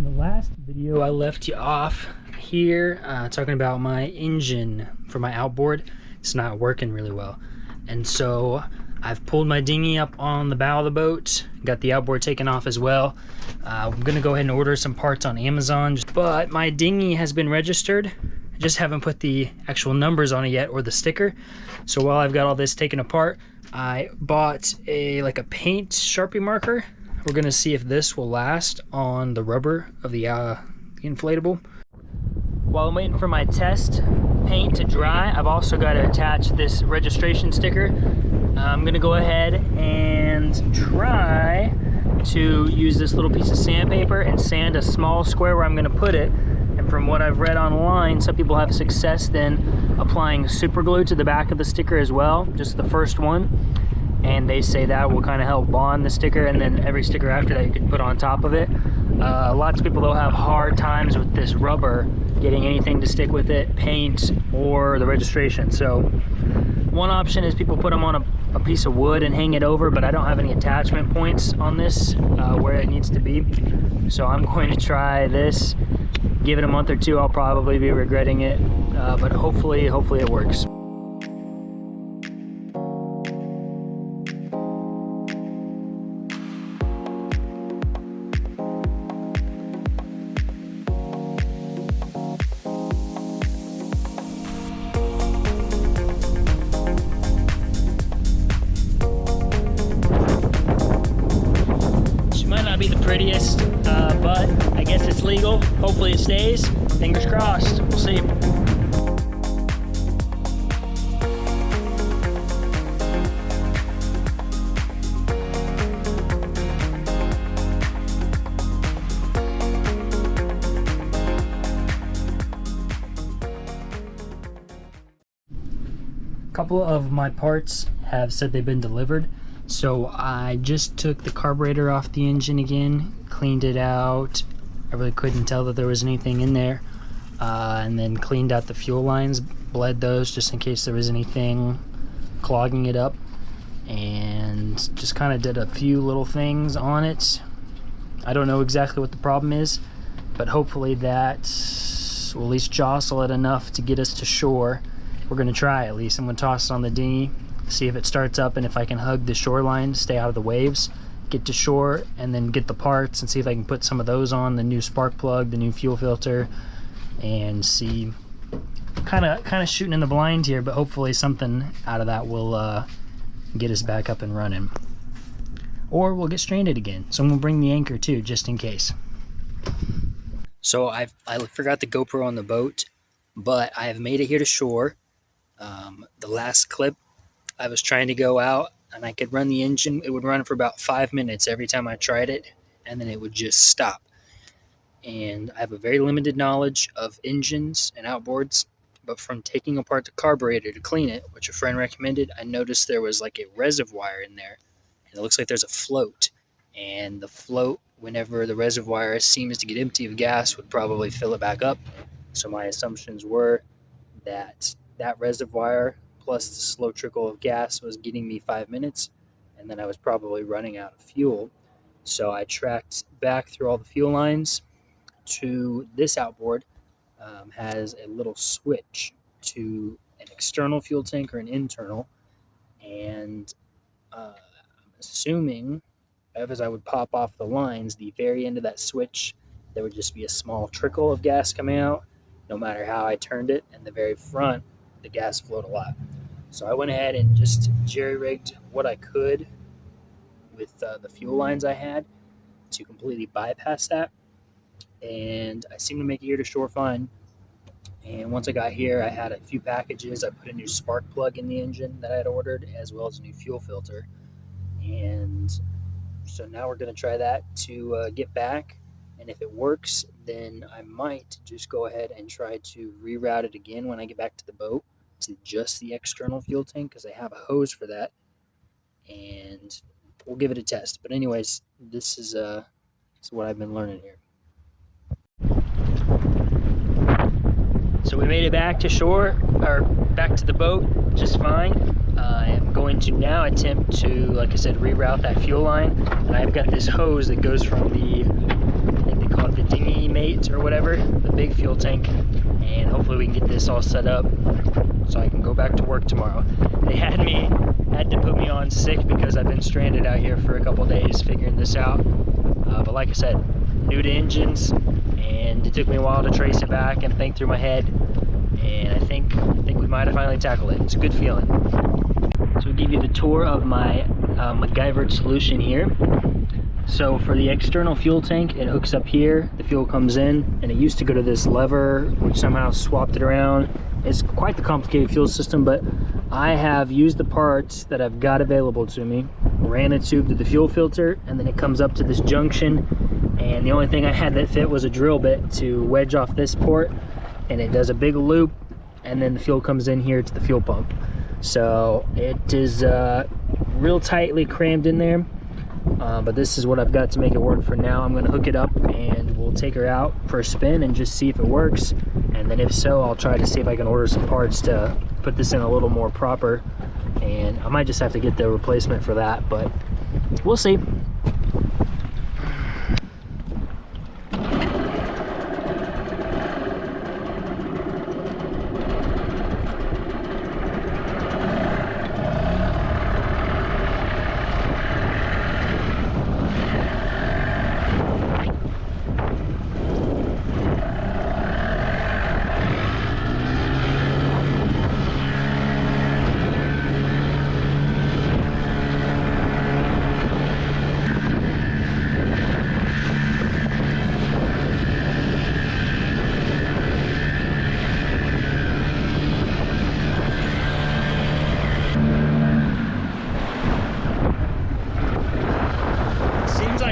the last video I left you off here talking about my engine for my outboard. It's not working really well, and so I've pulled my dinghy up on the bow of the boat, got the outboard taken off as well. I'm gonna go ahead and order some parts on Amazon, but my dinghy has been registered. I just haven't put the actual numbers on it yet, or the sticker. So while I've got all this taken apart, I bought a paint Sharpie marker. We're gonna see if this will last on the rubber of the inflatable. While I'm waiting for my test paint to dry, I've also got to attach this registration sticker. I'm gonna go ahead and try to use this little piece of sandpaper and sand a small square where I'm gonna put it. And from what I've read online, some people have success then applying super glue to the back of the sticker as well, just the first one. And they say that will kind of help bond the sticker, and then every sticker after that you can put on top of it. Lots of people though have hard times with this rubber getting anything to stick with it, paint or the registration. So one option is people put them on a piece of wood and hang it over, but I don't have any attachment points on this where it needs to be. So I'm going to try this. Give it a month or two, I'll probably be regretting it, but hopefully it works. Be the prettiest, but I guess it's legal. Hopefully it stays. Fingers crossed. We'll see. A couple of my parts have said they've been delivered. So I just took the carburetor off the engine again, cleaned it out. I really couldn't tell that there was anything in there. And then cleaned out the fuel lines, bled those just in case there was anything clogging it up. And just kind of did a few little things on it. I don't know exactly what the problem is, but hopefully that will at least jostle it enough to get us to shore. We're gonna try at least. I'm gonna toss it on the dinghy, see if it starts up, and if I can hug the shoreline, stay out of the waves, get to shore, and then get the parts and see if I can put some of those on, the new spark plug, the new fuel filter, and see. Kind of shooting in the blind here, but hopefully something out of that will get us back up and running. Or we'll get stranded again. So I'm gonna bring the anchor too, just in case. So I forgot the GoPro on the boat, but I have made it here to shore. The last clip, I was trying to go out and I could run the engine. It would run for about 5 minutes every time I tried it, and then it would just stop. And I have a very limited knowledge of engines and outboards, but from taking apart the carburetor to clean it, which a friend recommended, I noticed there was like a reservoir in there, and it looks like there's a float. And the float, whenever the reservoir seems to get empty of gas, would probably fill it back up. So my assumptions were that that reservoir plus the slow trickle of gas was getting me 5 minutes, and then I was probably running out of fuel. So I tracked back through all the fuel lines to this outboard. Has a little switch to an external fuel tank or an internal, and I'm assuming as I would pop off the lines, the very end of that switch, there would just be a small trickle of gas coming out no matter how I turned it, and the very front, the gas flowed a lot. So I went ahead and just jerry-rigged what I could with the fuel lines I had to completely bypass that, and I seemed to make it here to shore fine. And once I got here, I had a few packages. I put a new spark plug in the engine that I had ordered, as well as a new fuel filter. And so now we're going to try that to get back, and if it works, then I might just go ahead and try to reroute it again when I get back to the boat to just the external fuel tank, because I have a hose for that, and we'll give it a test. But anyways, this is what I've been learning here. So we made it back to shore, or back to the boat, just fine. I am going to now attempt to, like I said, reroute that fuel line, and I've got this hose that goes from the, I think they call it the Dinghy 8 or whatever, the big fuel tank, and hopefully we can get this all set up so I can go back to work tomorrow. They had to put me on sick because I've been stranded out here for a couple days figuring this out. But like I said, new to engines, and it took me a while to trace it back and think through my head, and I think we might have finally tackled it. It's a good feeling. So I'll give you the tour of my MacGyvered solution here. So for the external fuel tank, it hooks up here, the fuel comes in, and it used to go to this lever, which somehow swapped it around. It's quite the complicated fuel system, but I have used the parts that I've got available to me, ran a tube to the fuel filter, and then it comes up to this junction, and the only thing I had that fit was a drill bit to wedge off this port, and it does a big loop, and then the fuel comes in here to the fuel pump. So it is real tightly crammed in there. But this is what I've got to make it work for now. I'm gonna hook it up and we'll take her out for a spin and just see if it works. And then if so, I'll try to see if I can order some parts to put this in a little more proper. And I might just have to get the replacement for that, but we'll see.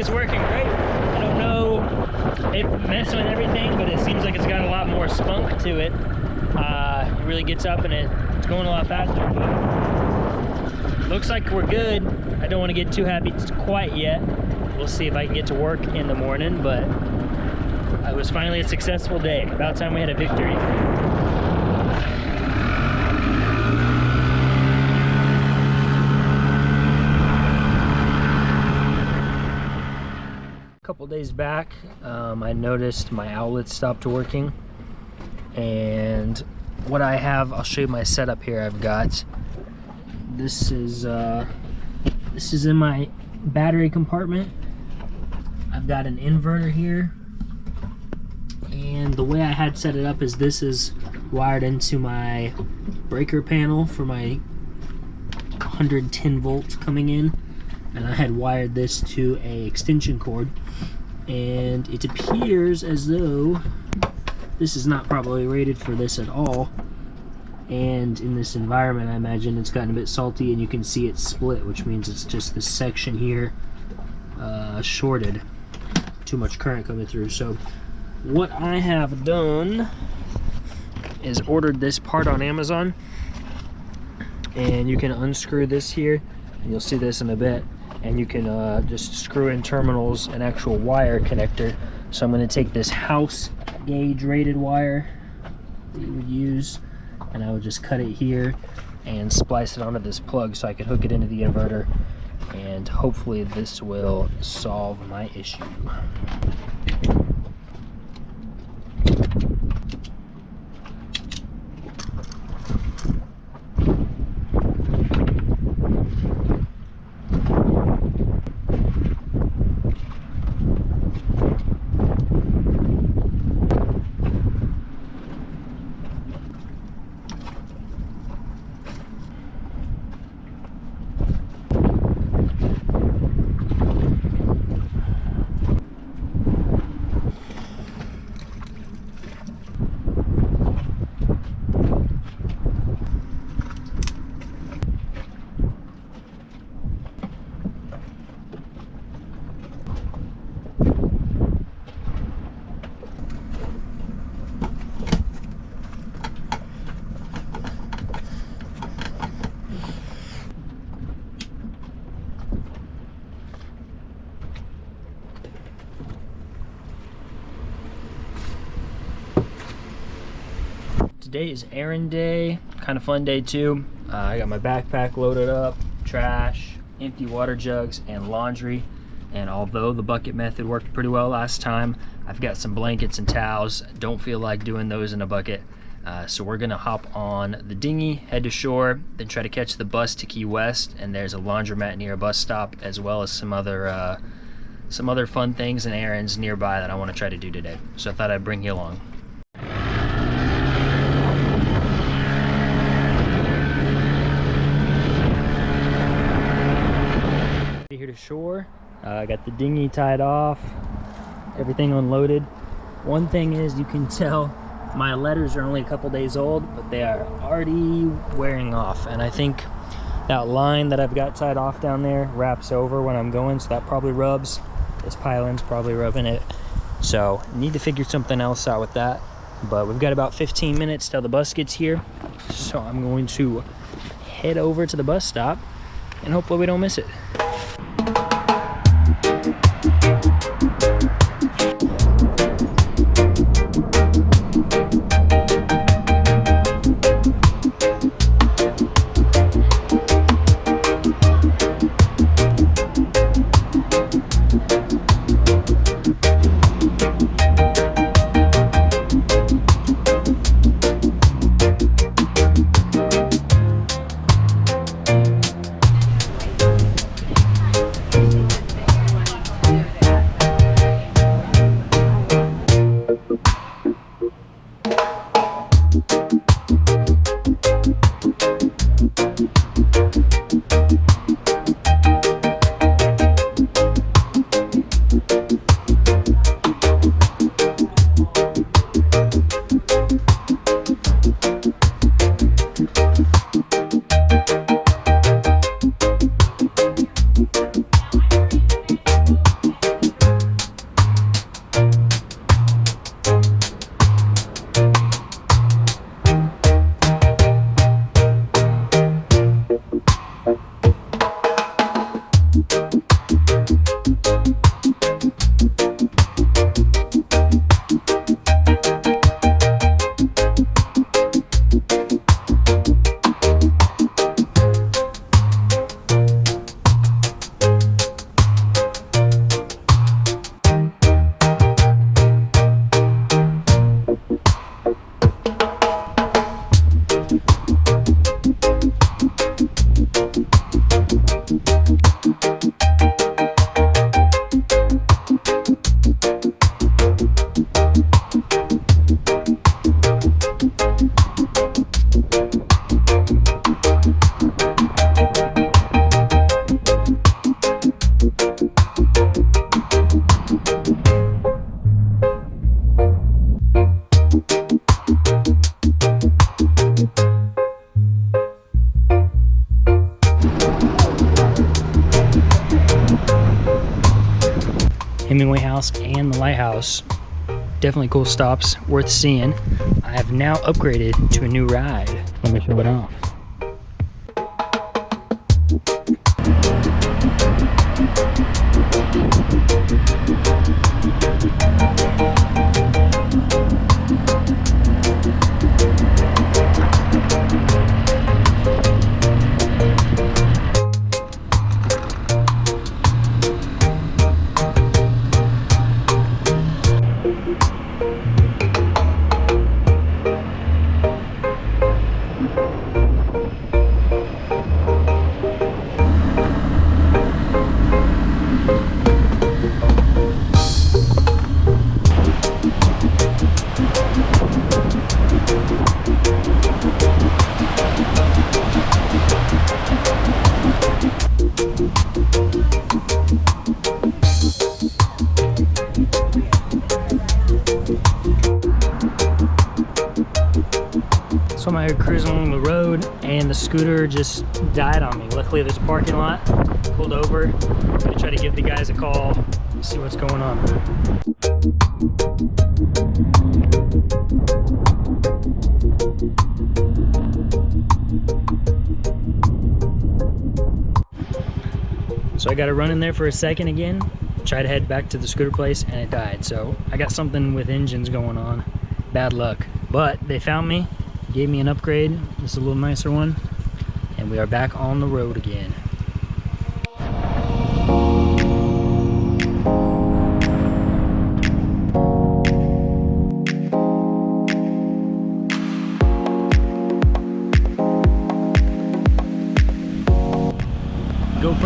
It's working great. I don't know if messing with everything, but it seems like it's got a lot more spunk to it. It really gets up and it's going a lot faster. Looks like we're good. I don't want to get too happy quite yet. We'll see if I can get to work in the morning, but it was finally a successful day. About time we had a victory. Couple days back, I noticed my outlet stopped working, and what I have, I'll show you my setup here. I've got this is in my battery compartment. I've got an inverter here, and the way I had set it up is this is wired into my breaker panel for my 110 volts coming in, and I had wired this to a extension cord, and it appears as though this is not probably rated for this at all, and in this environment I imagine it's gotten a bit salty, and you can see it split, which means it's just this section here shorted, too much current coming through. So what I have done is ordered this part on Amazon, and you can unscrew this here, and you'll see this in a bit, and you can just screw in terminals, an actual wire connector. So I'm going to take this house gauge rated wire that you would use, and I would just cut it here and splice it onto this plug so I can hook it into the inverter, and hopefully this will solve my issue. Today is errand day, kind of fun day too. I got my backpack loaded up, trash, empty water jugs, and laundry. And although the bucket method worked pretty well last time, I've got some blankets and towels. Don't feel like doing those in a bucket. So we're gonna hop on the dinghy, head to shore, then try to catch the bus to Key West. And there's a laundromat near a bus stop, as well as some other fun things and errands nearby that I want to try to do today. So I thought I'd bring you along. Here to shore. I got the dinghy tied off, everything unloaded. One thing is, you can tell my letters are only a couple days old, but they are already wearing off. And I think that line that I've got tied off down there wraps over when I'm going, so that probably rubs. This pylon's probably rubbing it. So need to figure something else out with that. But we've got about 15 minutes till the bus gets here. So I'm going to head over to the bus stop and hopefully we don't miss it. Hemingway House and the Lighthouse. Definitely cool stops, worth seeing. I have now upgraded to a new ride. Let me show it off. So I'm out here cruising along the road and the scooter just died on me. Luckily there's a parking lot. Pulled over. I'm gonna try to give the guys a call, see what's going on. So I got to run in there for a second again, try to head back to the scooter place, and it died. So I got something with engines going on. Bad luck. But they found me, gave me an upgrade. This is a little nicer one, and we are back on the road again.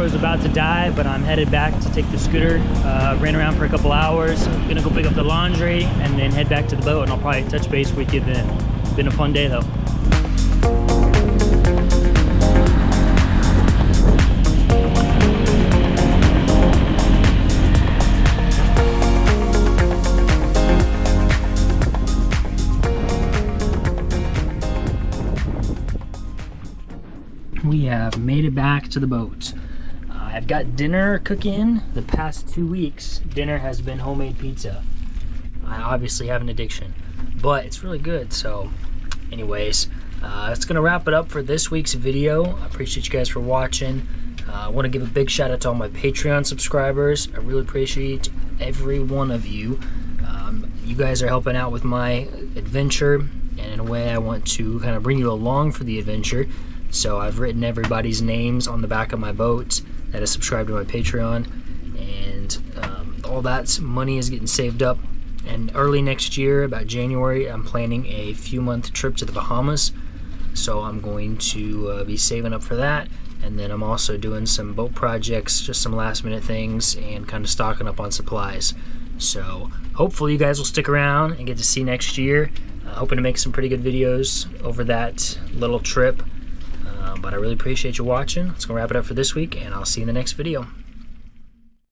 GoPro's about to die, but I'm headed back to take the scooter. Ran around for a couple hours. I'm gonna go pick up the laundry and then head back to the boat, and I'll probably touch base with you then. Been a fun day though. We have made it back to the boat. I've got dinner cooking. The past 2 weeks, dinner has been homemade pizza. I obviously have an addiction, but it's really good. So anyways, that's gonna wrap it up for this week's video. I appreciate you guys for watching. I want to give a big shout out to all my Patreon subscribers. I really appreciate every one of you. You guys are helping out with my adventure, and in a way I want to kind of bring you along for the adventure. So I've written everybody's names on the back of my boat that is subscribed to my Patreon, and all that money is getting saved up. And early next year, about January, I'm planning a few-month trip to the Bahamas. So I'm going to be saving up for that. And then I'm also doing some boat projects, just some last-minute things, and kind of stocking up on supplies. So hopefully you guys will stick around and get to see next year. Hoping to make some pretty good videos over that little trip. But I really appreciate you watching. Let's go wrap it up for this week, and I'll see you in the next video.